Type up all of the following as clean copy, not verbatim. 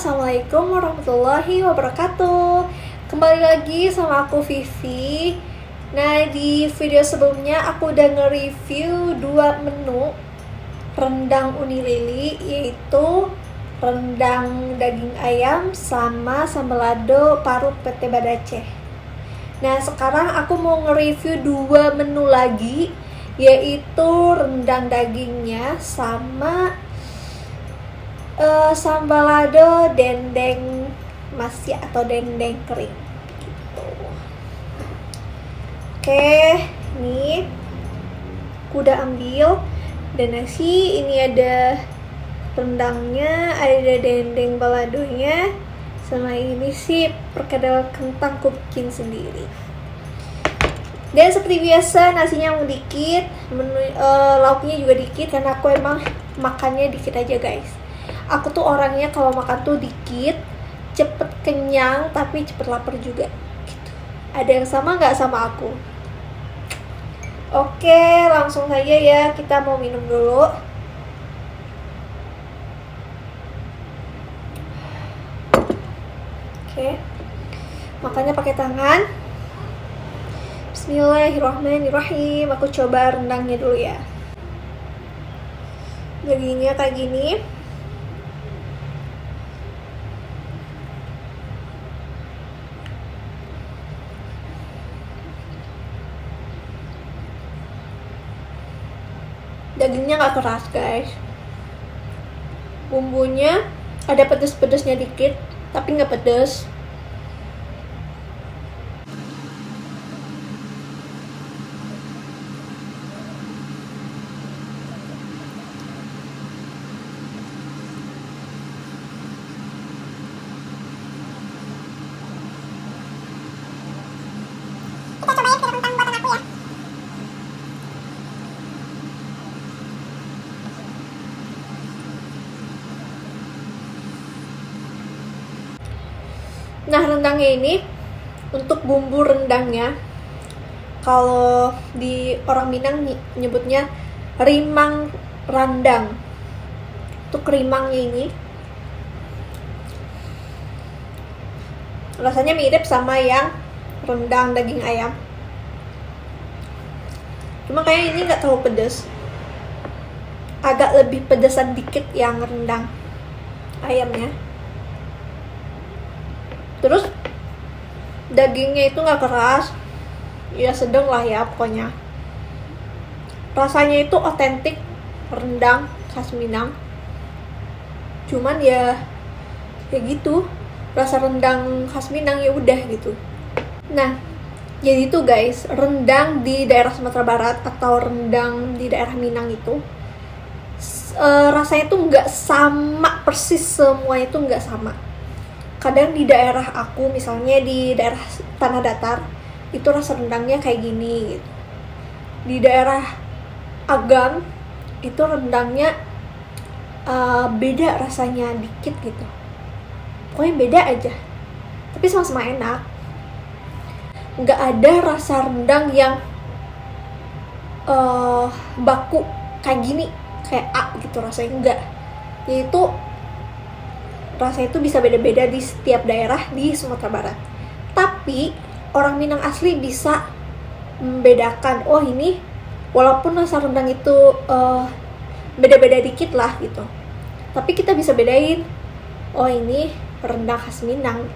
Assalamualaikum warahmatullahi wabarakatuh. Kembali lagi sama aku Vivi. Nah, di video sebelumnya aku udah nge-review 2 menu rendang Uni Lili, yaitu rendang daging ayam sama sambal lado parut PT Badace. Nah, sekarang aku mau nge-review 2 menu lagi, yaitu rendang dagingnya sama sambal lado dendeng masih atau dendeng kering gitu. Oke, ini aku udah ambil dan nasi. Ini ada rendangnya, ada dendeng baladonya, sama ini sih perkedel kentang ku bikin sendiri. Dan seperti biasa nasinya mau dikit, lauknya juga dikit karena aku emang makannya dikit aja guys. Aku tuh orangnya kalau makan tuh dikit, cepet kenyang tapi cepet lapar juga gitu. Ada yang sama nggak sama aku? Oke, langsung saja ya, kita mau minum dulu. Oke, makannya pakai tangan. Bismillahirrahmanirrahim. Aku coba rendangnya dulu ya. Dagingnya kayak gini. Dagingnya nggak keras guys. Bumbunya ada pedes-pedesnya dikit, tapi nggak pedes. Nah, rendangnya ini, untuk bumbu rendangnya, kalau di orang Minang nyebutnya rimang rendang. Untuk rimangnya ini rasanya mirip sama yang rendang daging ayam, cuma kayak ini nggak terlalu pedas, agak lebih pedesan dikit yang rendang ayamnya. Terus dagingnya itu nggak keras, ya sedang lah ya pokoknya. Rasanya itu otentik rendang khas Minang. Cuman ya gitu, rasa rendang khas Minang ya udah gitu. Nah, jadi itu guys, rendang di daerah Sumatera Barat atau rendang di daerah Minang itu rasanya tuh nggak sama persis, semuanya itu nggak sama. Kadang di daerah aku, misalnya di daerah Tanah Datar, itu rasa rendangnya kayak gini gitu. Di daerah Agam, itu rendangnya beda rasanya dikit gitu. Pokoknya beda aja, tapi sama-sama enak. Nggak ada rasa rendang yang baku kayak gini, kayak A gitu rasanya, enggak. Yaitu rasa itu bisa beda-beda di setiap daerah di Sumatera Barat. Tapi orang Minang asli bisa membedakan, oh ini walaupun rasa rendang itu beda-beda dikit lah gitu, tapi kita bisa bedain, oh ini rendang khas Minang.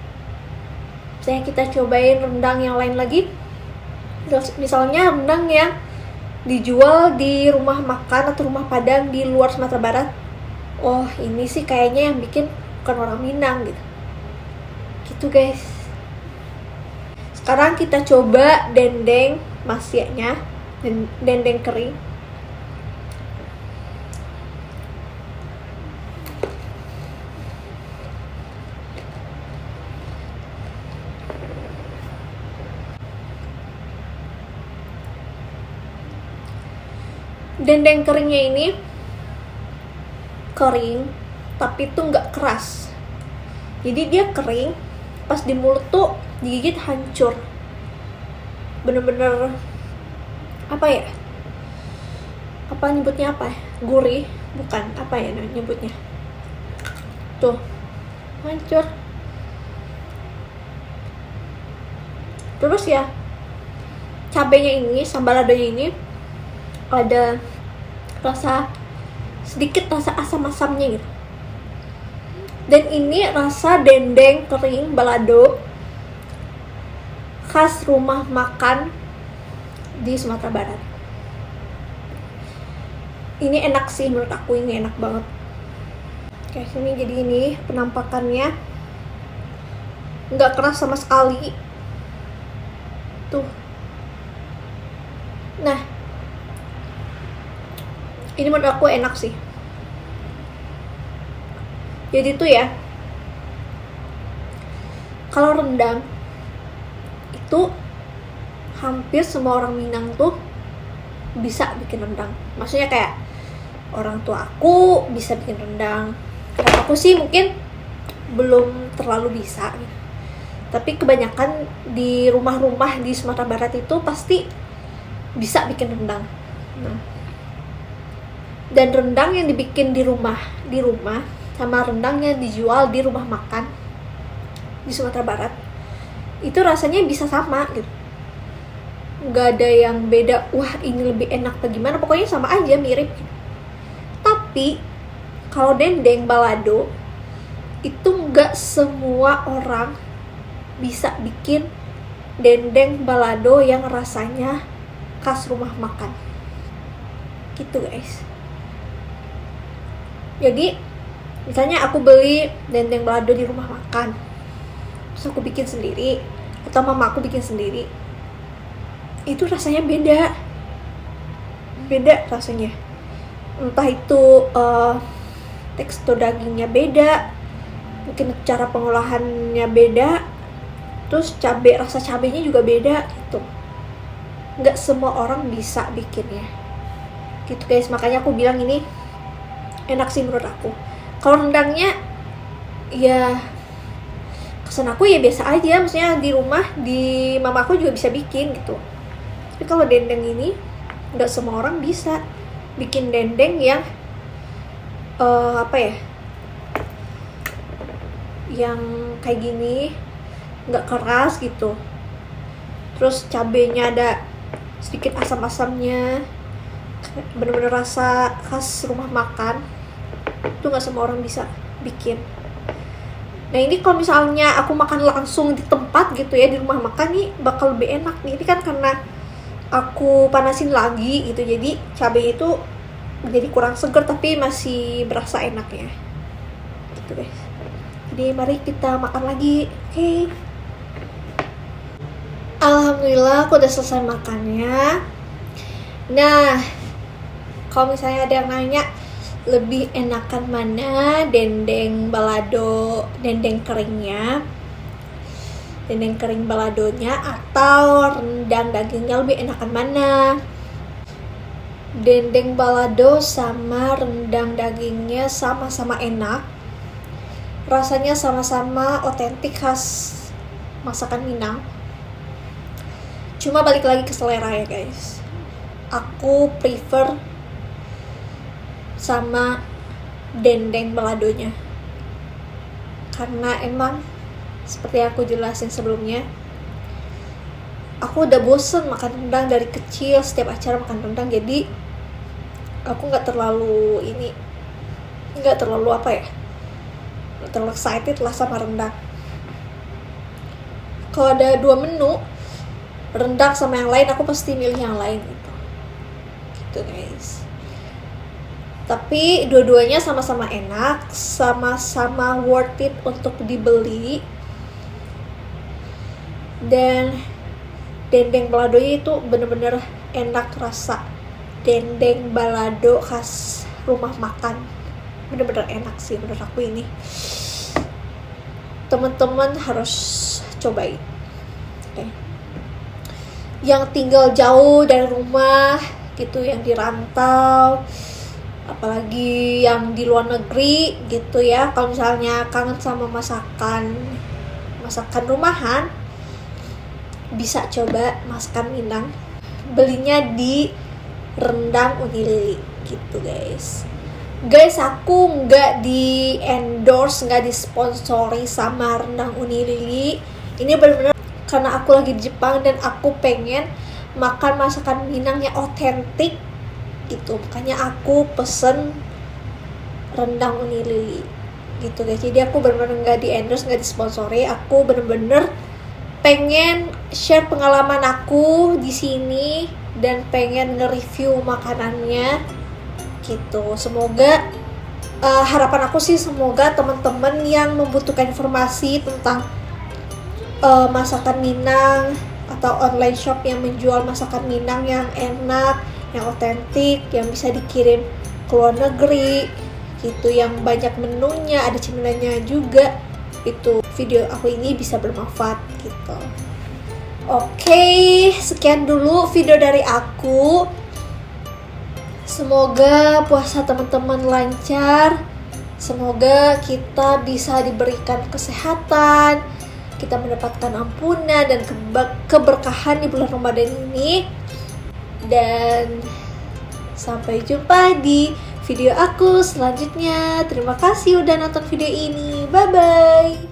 Misalnya kita cobain rendang yang lain lagi, misalnya rendang yang dijual di rumah makan atau rumah padang di luar Sumatera Barat, oh ini sih kayaknya yang bikin bukan orang Minang gitu guys. Sekarang kita coba dendeng masianya, dendeng kering. Dendeng keringnya ini kering, tapi tuh nggak keras. Jadi dia kering, pas di mulut tuh digigit hancur. Bener-bener apa ya? Apa nyebutnya apa? Gurih, bukan apa ya nyebutnya? Tuh, hancur. Terus ya, cabenya ini, sambal ladonya ini ada sedikit rasa asam-asamnya gitu. Dan ini rasa dendeng kering balado khas rumah makan di Sumatera Barat. Ini enak sih, menurut aku ini enak banget. Oke, sini jadi ini penampakannya nggak keras sama sekali. Tuh. Nah, ini menurut aku enak sih. Jadi tuh ya, kalau rendang itu hampir semua orang Minang tuh bisa bikin rendang. Maksudnya kayak orang tua aku bisa bikin rendang. Kalau aku sih mungkin belum terlalu bisa. Tapi kebanyakan di rumah-rumah di Sumatera Barat itu pasti bisa bikin rendang. Nah, dan rendang yang dibikin di rumah sama rendang yang dijual di rumah makan di Sumatera Barat itu rasanya bisa sama gitu. Nggak ada yang beda, wah ini lebih enak atau gimana, pokoknya sama aja, mirip gitu. Tapi kalau dendeng balado itu nggak semua orang bisa bikin dendeng balado yang rasanya khas rumah makan gitu guys. Jadi misalnya aku beli dendeng balado di rumah makan, terus aku bikin sendiri atau mama aku bikin sendiri, itu rasanya beda rasanya. Entah itu tekstur dagingnya beda, mungkin cara pengolahannya beda, terus rasa cabenya juga beda gitu. Nggak semua orang bisa bikinnya gitu guys. Makanya aku bilang ini enak sih menurut aku. Kalau rendangnya ya kesan aku ya biasa aja, maksudnya di rumah di mama aku juga bisa bikin gitu. Tapi kalau dendeng ini nggak semua orang bisa bikin dendeng yang yang kayak gini, nggak keras gitu, terus cabenya ada sedikit asam-asamnya, bener-bener rasa khas rumah makan. Itu nggak semua orang bisa bikin. Nah ini kalau misalnya aku makan langsung di tempat gitu ya, di rumah makan nih bakal lebih enak nih. Ini kan karena aku panasin lagi gitu, jadi cabai itu jadi kurang seger tapi masih berasa enak ya gitu guys. Jadi mari kita makan lagi. Oke. Alhamdulillah aku udah selesai makannya. Nah, kalau misalnya ada yang nanya lebih enakan mana dendeng balado, dendeng kering baladonya atau rendang dagingnya, lebih enakan mana? Dendeng balado sama rendang dagingnya sama-sama enak, rasanya sama-sama otentik khas masakan Minang. Cuma balik lagi ke selera ya guys, aku prefer sama dendeng baladonya karena emang seperti yang aku jelasin sebelumnya, aku udah bosen makan rendang dari kecil, setiap acara makan rendang, jadi aku nggak terlalu excited lah sama rendang. Kalau ada 2 menu, rendang sama yang lain, aku pasti milih yang lain gitu guys. Tapi dua-duanya sama-sama enak, sama-sama worth it untuk dibeli. Dan dendeng baladonya itu bener-bener enak, rasa dendeng balado khas rumah makan, bener-bener enak sih menurut aku. Ini teman-teman harus cobain. Okay. Yang tinggal jauh dari rumah gitu, yang di rantau, apalagi yang di luar negeri gitu ya, kalau misalnya kangen sama masakan rumahan, bisa coba masakan Minang. Belinya di Rendang Uni Lili gitu guys. Guys, aku nggak di endorse, nggak disponsori sama rendang Uni Lili. Ini benar-benar karena aku lagi di Jepang dan aku pengen makan masakan Minang yang otentik gitu. Makanya aku pesen rendang Uni Lili gitu guys. Jadi aku benar-benar nggak di endorse, nggak disponsori. Aku benar-benar pengen share pengalaman aku di sini dan pengen nge-review makanannya gitu. Semoga harapan aku sih semoga teman-teman yang membutuhkan informasi tentang masakan Minang atau online shop yang menjual masakan Minang yang enak, yang otentik, yang bisa dikirim ke luar negeri gitu, yang banyak menunya, ada cemilannya juga, itu video aku ini bisa bermanfaat gitu. Oke, sekian dulu video dari aku. Semoga puasa teman-teman lancar. Semoga kita bisa diberikan kesehatan, kita mendapatkan ampunan dan keberkahan di bulan Ramadan ini. Dan sampai jumpa di video aku selanjutnya. Terima kasih udah nonton video ini. Bye bye.